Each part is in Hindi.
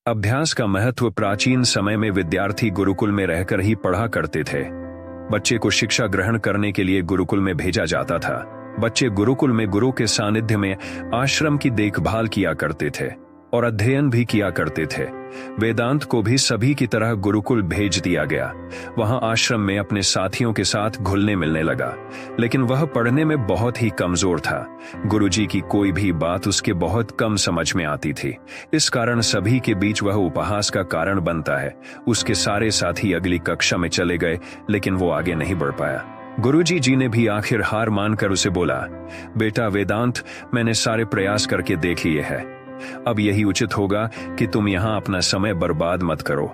अभ्यास का महत्व। प्राचीन समय में विद्यार्थी गुरुकुल में रहकर ही पढ़ा करते थे। बच्चे को शिक्षा ग्रहण करने के लिए गुरुकुल में भेजा जाता था। बच्चे गुरुकुल में गुरु के सानिध्य में आश्रम की देखभाल किया करते थे और अध्ययन भी किया करते थे। वेदांत को भी सभी की तरह गुरुकुल भेज दिया गया। वहां आश्रम में अपने साथियों के साथ घुलने मिलने लगा, लेकिन वह पढ़ने में बहुत ही कमजोर था। गुरुजी की कोई भी बात उसके बहुत कम समझ में आती थी। इस कारण सभी के बीच वह उपहास का कारण बनता है। उसके सारे साथी अगली कक्षा में चले गए, लेकिन वो आगे नहीं बढ़ पाया। गुरुजी जी ने भी आखिर हार मानकर उसे बोला, बेटा वेदांत, मैंने सारे प्रयास करके देख लिए है। अब यही उचित होगा कि तुम यहाँ अपना समय बर्बाद मत करो।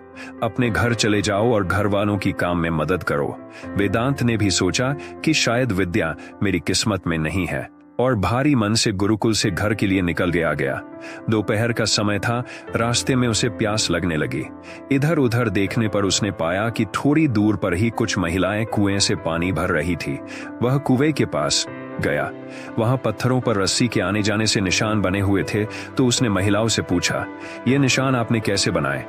अपने घर चले जाओ और घर वालों की काम में मदद करो। वेदांत ने भी सोचा कि शायद विद्या मेरी किस्मत में नहीं है, और भारी मन से गुरुकुल से घर के लिए निकल गया। दोपहर का समय था। रास्ते में उसे प्यास लगने लगी। इधर उधर देखने पर उसने पाया कि थोड़ी दूर पर ही कुछ महिलाएं कुएं से पानी भर रही थी। वह कुएं के पास गया। वहां पत्थरों पर रस्सी के आने जाने से निशान बने हुए थे। तो उसने महिलाओं से पूछा, ये निशान आपने कैसे बनाए?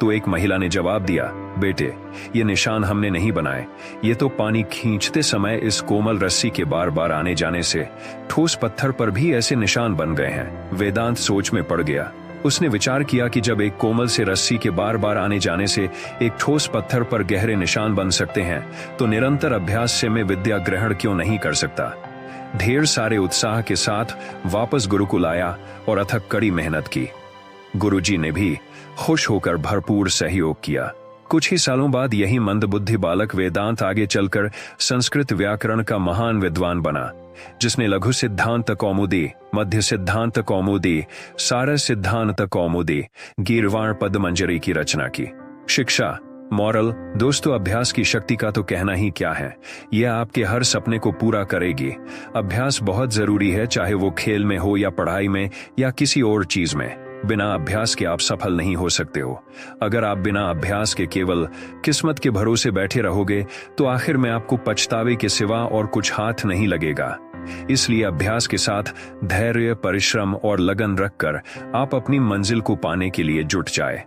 तो एक महिला ने जवाब दिया, बेटे, ये निशान हमने नहीं बनाए। ये तो पानी खींचते समय इस कोमल रस्सी के बार बार आने जाने से ठोस पत्थर पर भी ऐसे निशान बन गए हैं। वेदांत सोच में पड़ गया। उसने विचार किया कि जब एक कोमल से रस्सी के बार बार आने जाने से एक ठोस पत्थर पर गहरे निशान बन सकते हैं, तो निरंतर अभ्यास से मैं विद्या ग्रहण क्यों नहीं कर सकता। ढेर सारे उत्साह के साथ वापस गुरुकुल आया और अथक कड़ी मेहनत की। गुरुजी ने भी खुश होकर भरपूर सहयोग किया। कुछ ही सालों बाद यही मंदबुद्धि बालक वेदांत आगे चलकर संस्कृत व्याकरण का महान विद्वान बना, जिसने लघु सिद्धांत कौमुदी, मध्य सिद्धांत कौमुदी, सार सिद्धांत कौमुदी, गीर्वाण पदमंजरी की रचना की। शिक्षा, मॉरल, दोस्तों, अभ्यास की शक्ति का तो कहना ही क्या है। यह आपके हर सपने को पूरा करेगी। अभ्यास बहुत जरूरी है, चाहे वो खेल में हो या पढ़ाई में या किसी और चीज में। बिना अभ्यास के आप सफल नहीं हो सकते हो। अगर आप बिना अभ्यास के केवल किस्मत के भरोसे बैठे रहोगे, तो आखिर में आपको पछतावे के सिवा और कुछ हाथ नहीं लगेगा। इसलिए अभ्यास के साथ धैर्य, परिश्रम और लगन रखकर आप अपनी मंजिल को पाने के लिए जुट जाए।